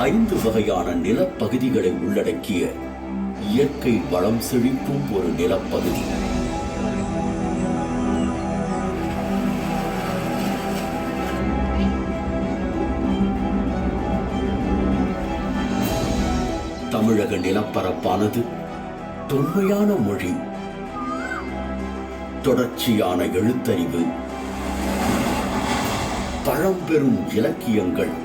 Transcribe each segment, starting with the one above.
5 வகையான நிலப்பகுதிகளை உள்ளடக்கிய இயற்கை வளம் செழிக்கும் ஒரு நிலப்பகுதி. தமிழக நிலப்பரப்பானது தொன்மையான மொழி, தொடர்ச்சியான எழுத்தறிவு, பழம்பெரும் இலக்கியங்கள்,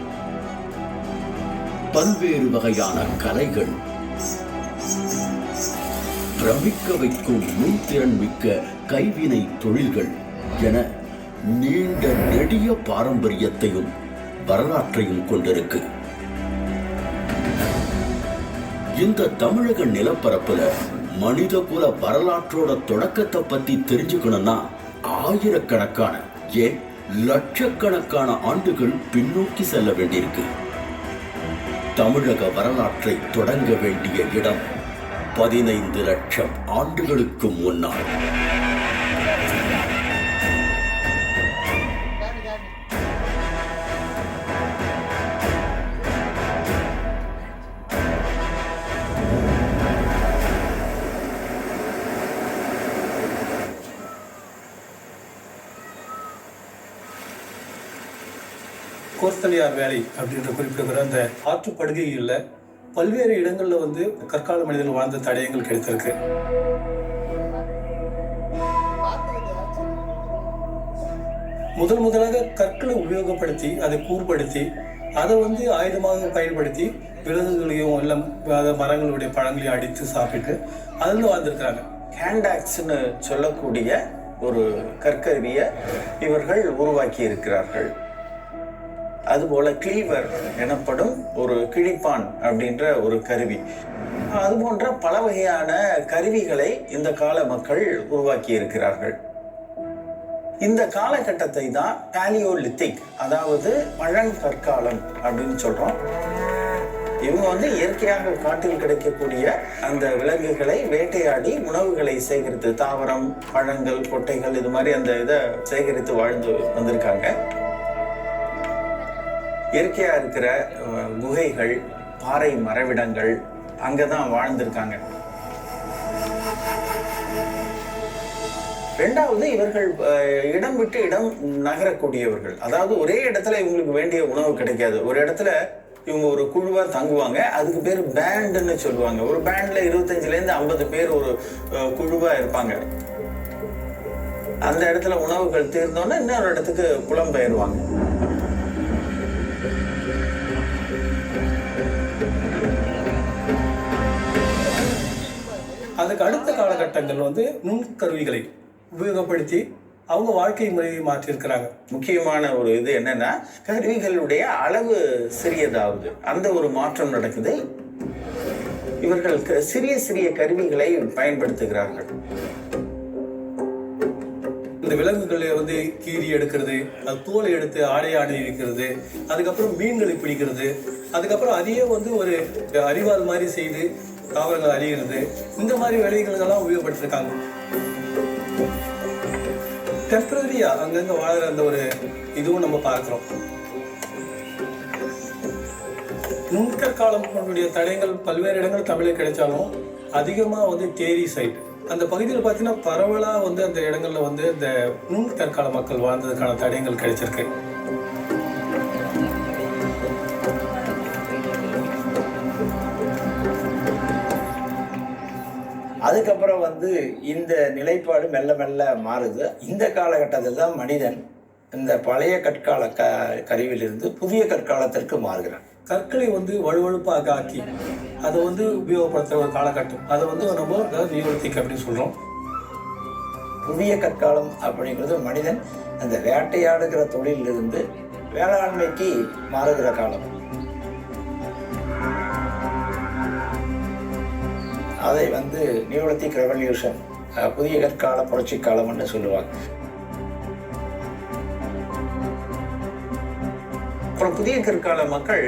பல்வேறு வகையான கலைகள், பிரமிக்க வைக்கும் நுண்திறன் மிக்க கைவினை தொழில்கள் என நீண்ட நெடிய பாரம்பரியத்தையும் வரலாற்றையும் கொண்டிருக்கு. இந்த தமிழக நிலப்பரப்புல மனித குல வரலாற்றோட தொடக்கத்தை பத்தி தெரிஞ்சுக்கணும்னா ஆயிரக்கணக்கான ஏன் லட்சக்கணக்கான ஆண்டுகள் பின்னோக்கி செல்ல வேண்டியிருக்கு. தமிழக வரலாற்றை தொடங்க வேண்டிய இடம் 15 லட்சம் ஆண்டுகளுக்கு முன்னால். கோஸ்தலியார் வேலை அப்படின்ற குறிப்பிடுகிற அந்த ஆற்றுப்படுகைகளில் பல்வேறு இடங்களில் வந்து கற்கால மனிதர்கள் வாழ்ந்த தடயங்கள் கிடைத்திருக்கு. முதலாக கற்களை உபயோகப்படுத்தி அதை கூர்படுத்தி அதை வந்து ஆயுதமாக பயன்படுத்தி விலங்குகளையும் எல்லாம் மரங்களுடைய பழங்களையும் அடித்து சாப்பிட்டு அதில் வாழ்ந்திருக்கிறாங்க. ஹேண்டாக்ஸ்ன்னு சொல்லக்கூடிய ஒரு கற்கருவியை இவர்கள் உருவாக்கி இருக்கிறார்கள். அதுபோல கிளீவர் எனப்படும் ஒரு கிழிப்பான் அப்படின்ற ஒரு கருவி, அது போன்ற பல வகையான கருவிகளை இந்த கால மக்கள் உருவாக்கி இருக்கிறார்கள். இந்த காலகட்டத்தை தான் பாலியோலித்திக், அதாவது பழங்கற்காலம் அப்படின்னு சொல்றோம். இவங்க வந்து இயற்கையாக காட்டில் கிடைக்கக்கூடிய அந்த விலங்குகளை வேட்டையாடி உணவுகளை சேகரித்து, தாவரம், பழங்கள், கொட்டைகள், இது மாதிரி அந்த இதை சேகரித்து வாழ்ந்து வந்திருக்காங்க. இயற்கையா இருக்கிற குகைகள், பாறை மறைவிடங்கள், அங்கதான் வாழ்ந்திருக்காங்க. ரெண்டாவது, இவர்கள் இடம் விட்டு இடம் நகரக்கூடியவர்கள். அதாவது ஒரே இடத்துல இவங்களுக்கு வேண்டிய உணவு கிடைக்காது. ஒரு இடத்துல இவங்க ஒரு குழுவா தங்குவாங்க. அதுக்கு பேர் பேண்டுன்னு சொல்லுவாங்க. ஒரு பேண்ட்ல 25 to 50 பேர் ஒரு குழுவா இருப்பாங்க. அந்த இடத்துல உணவுகள் தீர்ந்தோன்னா இன்னொரு இடத்துக்கு புலம்பெயர்வாங்க. அதுக்கு அடுத்த காலகட்டங்கள் வந்து நுண்கருவிகளை உபயோகப்படுத்தி அவங்க வாழ்க்கை முறையை மாற்றியிருக்கிறாங்க. முக்கியமான ஒரு இது என்னன்னா, கருவிகளுடைய அளவு சிறியதாவது அந்த ஒரு மாற்றம் நடக்குது. இவர்கள் சிறிய சிறிய கருவிகளை பயன்படுத்துகிறார்கள். இந்த விலங்குகளை வந்து கீறி எடுக்கிறது, அது தோலை எடுத்து ஆடை வைக்கிறது, அதுக்கப்புறம் மீன்களை பிடிக்கிறது, அதுக்கப்புறம் அதையே வந்து ஒரு அரிவாள் மாதிரி செய்து தாவரங்கள் அறிகிறது, இந்த மாதிரி வேலைகளுக்கெல்லாம் உபயோகப்படுத்திருக்காங்க. டெம்பரரியா அங்கங்க வாழ்கிற அந்த ஒரு இதுவும் நம்ம பார்க்கிறோம். நுண்கற்காலம் தடயங்கள் பல்வேறு இடங்கள் தமிழில் கிடைச்சாலும் அதிகமாக வந்து தேரி சைட் அந்த பகுதியில் பார்த்தீங்கன்னா பரவலாக வந்து அந்த இடங்கள்ல வந்து இந்த நுண்கற்கால மக்கள் வாழ்ந்ததுக்கான தடயங்கள் கிடைச்சிருக்கு. அதுக்கப்புறம் வந்து இந்த நிலைப்பாடு மெல்ல மெல்ல மாறுது. இந்த காலகட்டத்தில் தான் மனிதன் இந்த பழைய கற்கால கருவியிலிருந்து புதிய கற்காலத்திற்கு மாறுகிறான். கற்களை வந்து வலுவழுப்பாக ஆக்கி அதை வந்து உபயோகப்படுத்துகிற ஒரு காலகட்டம், அதை வந்து நம்ம நியோலித்திக் அப்படின்னு சொல்கிறோம். புதிய கற்காலம் அப்படிங்கிறது மனிதன் அந்த வேட்டையாடுகிற தொழிலிருந்து வேளாண்மைக்கு மாறுகிற காலம். அதை வந்து நியோலித்திக் ரெவல்யூஷன், புதிய கற்கால புரட்சி காலம்னு சொல்லுவாங்க. அப்புறம் புதிய கற்கால மக்கள்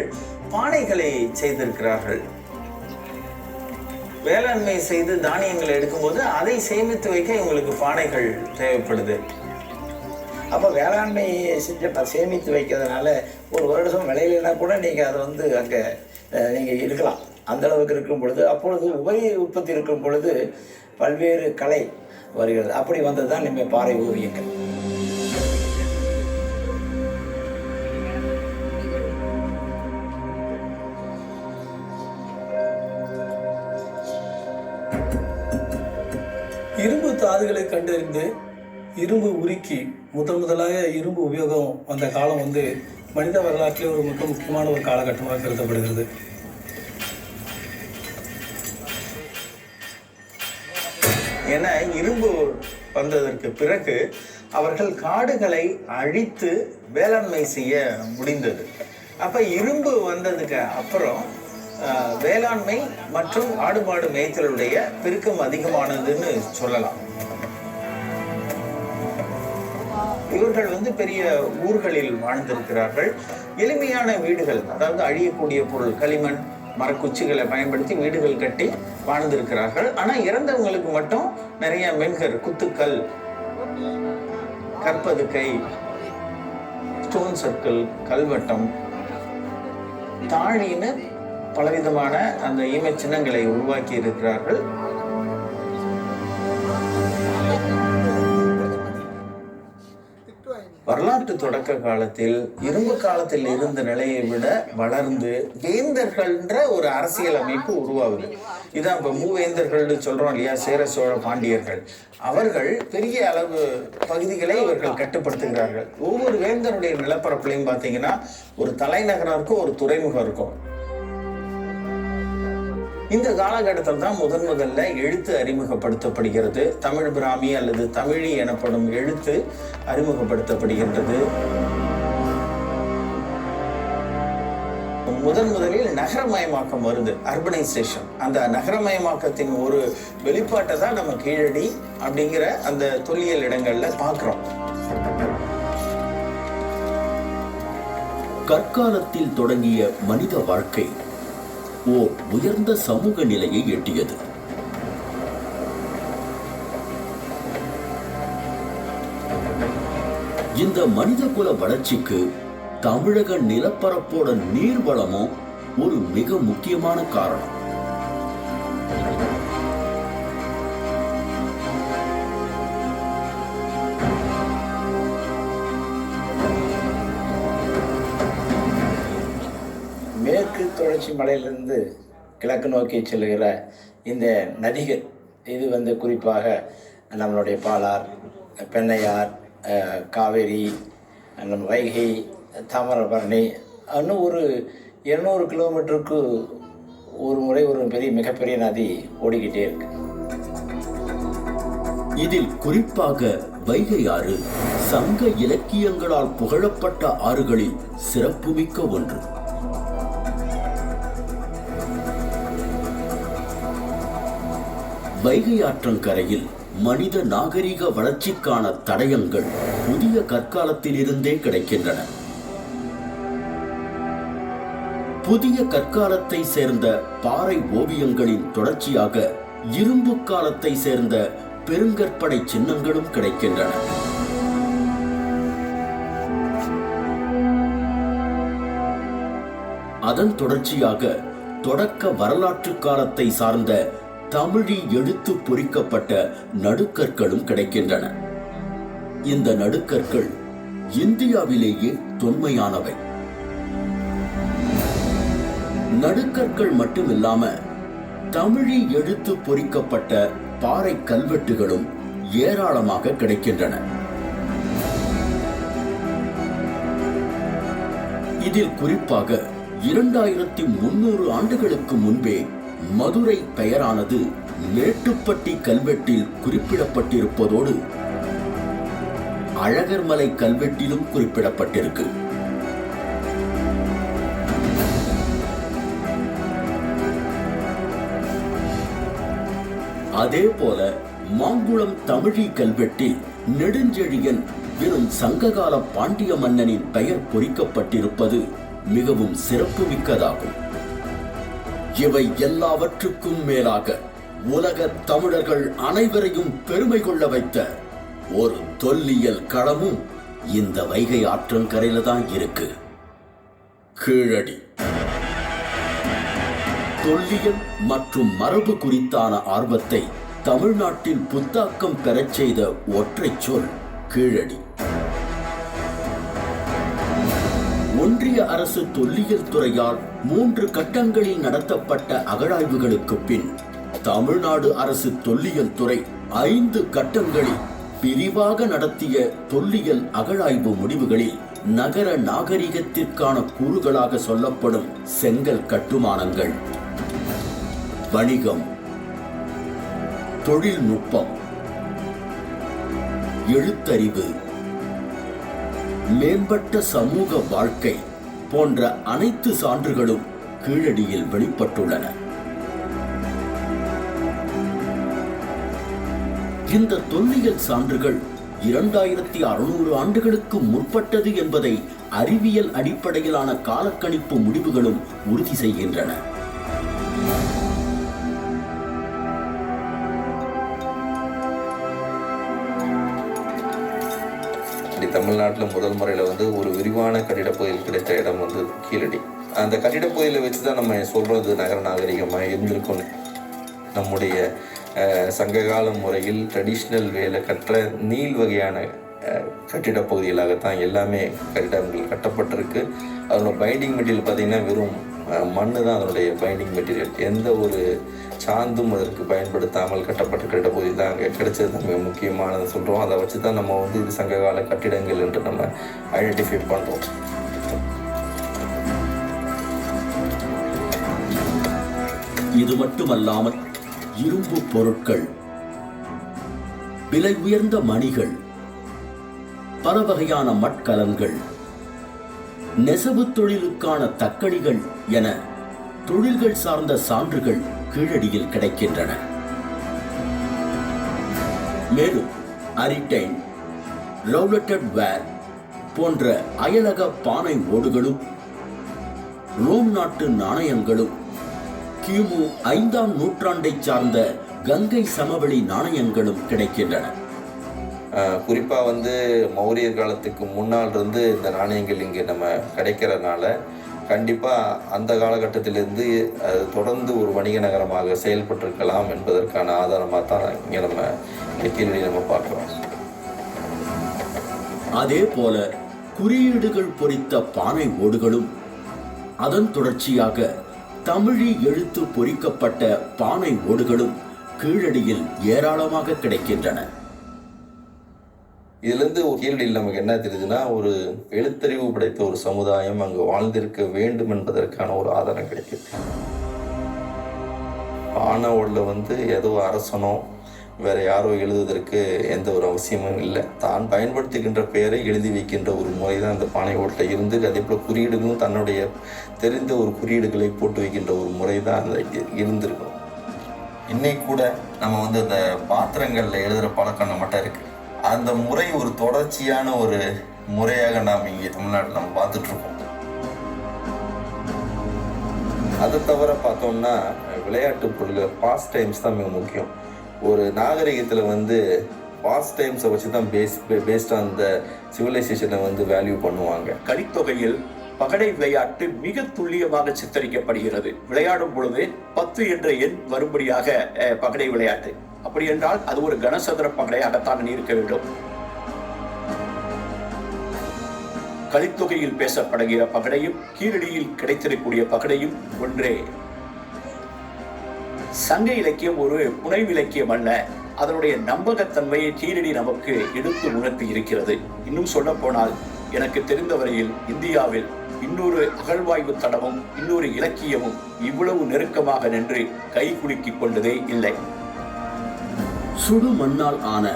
பானைகளை செய்திருக்கிறார்கள். வேளாண்மை செய்து தானியங்களை எடுக்கும்போது அதை சேமித்து வைக்க இவங்களுக்கு பானைகள் தேவைப்படுது. அப்போ வேளாண்மை செஞ்ச சேமித்து வைக்கிறதுனால ஒரு வருடம் விளையிலனா கூட நீங்கள் அதை வந்து அங்கே நீங்கள் இருக்கலாம். அந்த அளவுக்கு இருக்கும் பொழுது, அப்பொழுது உபரி உற்பத்தி இருக்கும் பொழுது பல்வேறு கலை வருகிறது. அப்படி வந்தது தான் நம்ம பாறை ஓவியங்கள். இரும்பு தாதுகளை கண்டறிந்து இரும்பு உருக்கி முதலாக இரும்பு உபயோகம் வந்த காலம் வந்து மனித வரலாற்றிலே ஒரு மிக முக்கியமான ஒரு காலகட்டமாக கருதப்படுகிறது. ஏன்னா இரும்பு வந்ததற்கு பிறகு அவர்கள் காடுகளை அழித்து வேளாண்மை செய்ய முடிந்தது. அப்ப இரும்பு வந்ததுக்கு அப்புறம் வேளாண்மை மற்றும் ஆடு மாடு மேய்த்தலுடைய பெருக்கம் அதிகமானதுன்னு சொல்லலாம். இவர்கள் வந்து பெரிய ஊர்களில் வாழ்ந்திருக்கிறார்கள். எளிமையான வீடுகள், அதாவது அழியக்கூடிய பொருள் களிமண் மரக்குச்சிகளை பயன்படுத்தி வீடுகள் கட்டி வாழ்ந்திருக்கிறார்கள். ஆனா இறந்தவங்களுக்கு மட்டும் நிறைய மென்கர், குத்துக்கள், கற்பதுக்கை, ஸ்டோன் சர்க்கிள், கல்வட்டம், தாழின்னு பலவிதமான அந்த ஈம சின்னங்களை உருவாக்கி இருக்கிறார்கள். வரலாற்று தொடக்க காலத்தில் இரும்பு காலத்தில் இருந்த நிலையை விட வளர்ந்து வேந்தர்கள்ன்ற ஒரு அரசியல் அமைப்பு உருவாகுது. இதான் இப்ப மூவேந்தர்கள்னு சொல்றோம் இல்லையா, சேர சோழ பாண்டியர்கள். அவர்கள் பெரிய அளவு பகுதிகளை இவர்கள் கட்டுப்படுத்துகிறார்கள். ஒவ்வொரு வேந்தனுடைய நிலப்பரப்புலையும் பார்த்தீங்கன்னா ஒரு தலைநகரம் இருக்கும், ஒரு துறைமுகம் இருக்கும். இந்த காலகட்டத்தில் தான் முதல்ல எழுத்து அறிமுகப்படுத்தப்படுகிறது. தமிழ் பிராமி அல்லது தமிழி எனப்படும் எழுத்து அறிமுகப்படுத்தப்படுகின்றது. முதலில் நகரமயமாக்கம் வருது, அர்பனைசேஷன். அந்த நகரமயமாக்கத்தின் ஒரு வெளிப்பாட்டை தான் நம்ம கீழடி அப்படிங்கிற அந்த தொல்லியல் இடங்கள்ல பார்க்கிறோம். கற்காலத்தில் தொடங்கிய மனித வாழ்க்கை ஓர் உயர்ந்த சமூக நிலையை எட்டியது. இந்த மனிதகுல வளர்ச்சிக்கு தமிழக நிலப்பரப்போட நீர்வளமும் ஒரு மிக முக்கியமான காரணம். மேற்கு தொடர்ச்சி மலையிலிருந்து கிழக்கு நோக்கி செல்கிற இந்த நதிகள், இது வந்து குறிப்பாக நம்மளுடைய பாலார், பெண்ணையார், காவேரி, நம்ம வைகை, தாமிரபரணி, இன்னும் ஒரு 200 கிலோமீட்டருக்கு ஒரு முறை ஒரு மிகப்பெரிய நதி ஓடிக்கிட்டே இருக்கு. இதில் குறிப்பாக வைகை ஆறு சங்க இலக்கியங்களால் புகழப்பட்ட ஆறுகளில் சிறப்புமிக்க ஒன்று. வைகை ஆற்றங்கரையில் மனித நாகரிக வளர்ச்சிக்கான தடயங்கள் புதிய கற்காலத்திலிருந்தே கிடைக்கின்றன. புதிய கற்காலத்தை சேர்ந்த பாறை ஓவியங்களின் தொடர்ச்சியாக இரும்பு காலத்தை சேர்ந்த பெருங்கற்படை சின்னங்களும் கிடைக்கின்றன. அதன் தொடர்ச்சியாக தொடக்க வரலாற்று காலத்தை சார்ந்த தமிழி எழுத்து பொறிக்கப்பட்ட நடுக்கற்களும் கிடைக்கின்றன. இந்த நடுக்கற்கள் இந்தியாவிலேயே தொன்மையானவை. நடுக்கற்கள் மட்டுமில்லாம தமிழி எழுத்து பொறிக்கப்பட்ட பாறை கல்வெட்டுகளும் ஏராளமாக கிடைக்கின்றன. இதில் குறிப்பாக 2300 ஆண்டுகளுக்கு முன்பே மதுரை பெயரானது மேட்டுப்பட்டி கல்வெட்டில் குறிப்பிடப்பட்டிருப்பதோடு அழகர்மலை கல்வெட்டிலும் குறிப்பிடப்பட்டிருக்கு. அதே போல மாங்குளம் தமிழி கல்வெட்டில் நெடுஞ்செழியன் வெறும் சங்ககால பாண்டிய மன்னனின் பெயர் பொறிக்கப்பட்டிருப்பது மிகவும் சிறப்புமிக்கதாகும். இவை எல்லாவற்றுக்கும் மேலாக உலக தமிழர்கள் அனைவரையும் பெருமை கொள்ள வைத்த ஒரு தொல்லியல் களமும் இந்த வைகை ஆற்றங்கரையில தான் இருக்கு. கீழடி. தொல்லியல் மற்றும் மரபு குறித்தான ஆர்வத்தை தமிழ்நாட்டில் புத்தாக்கம் பெறச் செய்த ஒற்றை சொல் கீழடி. ஒன்றிய அரசு தொல்லியல் துறையால் 3 கட்டங்களில் நடத்தப்பட்ட அகழாய்வுகளுக்கு பின் தமிழ்நாடு அரசு தொல்லியல் துறை 5 கட்டங்களில் விரிவாக நடத்திய தொல்லியல் அகழாய்வு முடிவுகளில் நகர நாகரிகத்திற்கான கூறுகளாக சொல்லப்படும் செங்கல் கட்டுமானங்கள், வணிகம், தொழில்நுட்பம், எழுத்தறிவு, மேம்பட்ட சமூக வாழ்க்கை போன்ற அனைத்து சான்றுகளும் கீழடியில் வெளிப்பட்டுள்ளன. இந்த தொல்லியல் சான்றுகள் 2600 ஆண்டுகளுக்கு முற்பட்டது என்பதை அறிவியல் அடிப்படையிலான காலக்கணிப்பு முடிவுகளும் உறுதி செய்கின்றன. தமிழ்நாட்டில் முதல் முறையில் வந்து ஒரு விரிவான கட்டிடப்பகுதியில் கிடைத்த இடம் வந்து கீழடி. அந்த கட்டிடப்பகுதியில் வச்சு தான் நம்ம சொல்கிறது நகர நாகரிகமாக இருந்திருக்கும். நம்முடைய சங்ககால முறையில் ட்ரெடிஷ்னல் வேலை கற்ற நீள் வகையான கட்டிடப்பகுதிகளாகத்தான் எல்லாமே கட்டிடங்கள் கட்டப்பட்டிருக்கு. அதோட பைண்டிங் மெட்டீரியல் பார்த்திங்கன்னா வெறும் மண்ணு தான் அதனுடைய பைண்டிங் மெட்டீரியல். எந்த ஒரு சாந்தும் அதற்கு பயன்படுத்தாமல் கட்டப்பட்ட கட்டிடப்பகுதி தான் அங்கே கிடைச்சது தான் மிக முக்கியமானது சொல்கிறோம். அதை வச்சு தான் நம்ம வந்து இது சங்ககால கட்டிடங்கள் என்று நம்ம ஐடென்டிஃபை பண்ணுறோம். இது மட்டுமல்லாமல் இரும்பு பொருட்கள், விலை உயர்ந்த மணிகள், பல வகையான மட்கலன்கள், நெசவு தொழிலுக்கான தக்கடிகள் என தொழில்கள் சார்ந்த சான்றுகள் கீழடியில் கிடைக்கின்றன. மேலும் அரிட்டைன், ரவுலட்டட் வேர் போன்ற அயலக பானை ஓடுகளும், ரோம் நாட்டு நாணயங்களும், கிமு 5ஆம் நூற்றாண்டை சார்ந்த கங்கை சமவெளி நாணயங்களும் கிடைக்கின்றன. குறிப்பாக வந்து மௌரியர் காலத்துக்கு முன்னால் இருந்து இந்த நாணயங்கள் இங்கே நம்ம கிடைக்கிறதுனால கண்டிப்பாக அந்த காலகட்டத்திலிருந்து அது தொடர்ந்து ஒரு வணிக நகரமாக செயல்பட்டிருக்கலாம் என்பதற்கான ஆதாரமாக தான் இங்கே நம்ம கீழடி நம்ம பார்க்குறோம். அதே போல குறியீடுகள் பொறித்த பானை ஓடுகளும், அதன் தொடர்ச்சியாக தமிழி எழுத்து பொறிக்கப்பட்ட பானை ஓடுகளும் கீழடியில் ஏராளமாக கிடைக்கின்றன. இதுலேருந்து கீழடியில் நமக்கு என்ன தெரியுதுன்னா, ஒரு எழுத்தறிவு படைத்த ஒரு சமுதாயம் அங்கு வாழ்ந்திருக்க வேண்டும் என்பதற்கான ஒரு ஆதாரம் கிடைக்குது. பானை ஓடில் வந்து ஏதோ அரசனோ வேற யாரோ எழுதுவதற்கு எந்த ஒரு அவசியமும் இல்லை. தான் பயன்படுத்துகின்ற பெயரை எழுதி வைக்கின்ற ஒரு முறை தான் அந்த பானை ஓட்டில் இருந்து, அதே போல் குறியீடுகளும் தன்னுடைய தெரிந்த ஒரு குறியீடுகளை போட்டு வைக்கின்ற ஒரு முறை தான் அந்த இருந்திருக்கும். இன்னைக்கு கூட நம்ம வந்து அந்த பாத்திரங்களில் எழுதுகிற பழக்கம் நம்மகிட்ட இருக்குது. அந்த முறை ஒரு தொடர்ச்சியான ஒரு முறையாக நாம் இங்கே தமிழ்நாட்டில் நம்ம பார்த்துட்ருக்கோம். அதை தவிர பார்த்தோம்னா விளையாட்டு பொருள், பாஸ்ட் டைம்ஸ் தான் மிக முக்கியம். ஒரு நாகரிகத்தில் வந்து பாஸ்ட் டைம்ஸை வச்சு தான் பேஸ்ட் ஆன் த சிவிலைசேஷனை வந்து வேல்யூ பண்ணுவாங்க. கலித்தொகையில் பகடை விளையாட்டு மிக துல்லியமாக சித்தரிக்கப்படுகிறது. விளையாடும் பொழுது 10 என்ற எண் வரும்படியாக பகடை விளையாட்டு. அப்படி என்றால் அது ஒரு கனசதுர பகடையாகத்தான் இருக்க வேண்டும். கலித்தொகையில் பேசப்படுகிற பகடையும் கீழடியில் கிடைத்திருக்கக்கூடிய பகடையும் ஒன்றே. சங்க இலக்கியம் ஒரு புனைவு இலக்கியம் அல்ல. அதனுடைய நம்பகத்தன்மையை கீழடி நமக்கு எடுத்து உணர்த்தி இருக்கிறது. இன்னும் சொல்ல போனால் எனக்கு தெரிந்தவரையில் இந்தியாவில் இன்னொரு அகழ்வாய்வு தடமும் இன்னொரு இலக்கியமும் இவ்வளவு நெருக்கமாக நின்று கை குலுக்கிக் கொண்டதே இல்லை. சுடு மண்ணால் ஆன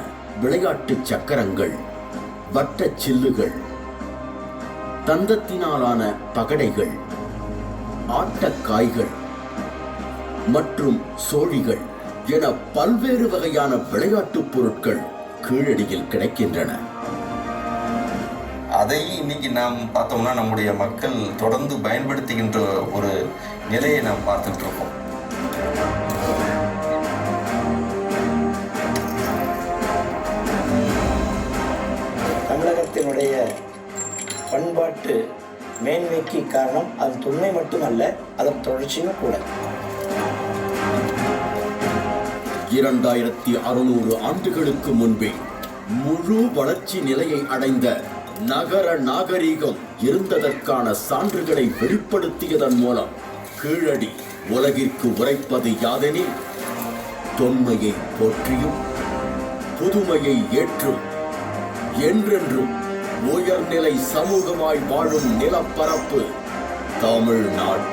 விளையாட்டு சக்கரங்கள், வட்ட சில்லுகள், தந்தத்தினாலான பகடைகள், ஆட்டக்காய்கள் மற்றும் சோழிகள் என பல்வேறு வகையான விளையாட்டுப் பொருட்கள் கீழடியில் கிடைக்கின்றன. அதை இன்னைக்கு நாம் பார்த்தோம்னா நம்முடைய மக்கள் தொடர்ந்து பயன்படுத்துகின்ற ஒரு நிலையை நாம் பார்த்துட்டு இருக்கோம். தமிழகத்தினுடைய பண்பாட்டு மேன்மைக்கு காரணம் அது தொன்மை மட்டுமல்ல, அதன் தொடர்ச்சியும் கூட. 2600 ஆண்டுகளுக்கு முன்பே முழு வளர்ச்சி நிலையை அடைந்த நகர நாகரீகம் இருந்ததற்கான சான்றுகளை வெளிப்படுத்தியதன் மூலம் கீழடி உலகிற்கு உரைப்பது யாதெனில், தொன்மையை போற்றியும் புதுமையை ஏற்றும் என்றென்றும் உயர்நிலை சமூகமாய் வாழும் நிலப்பரப்பு தமிழ்நாடு.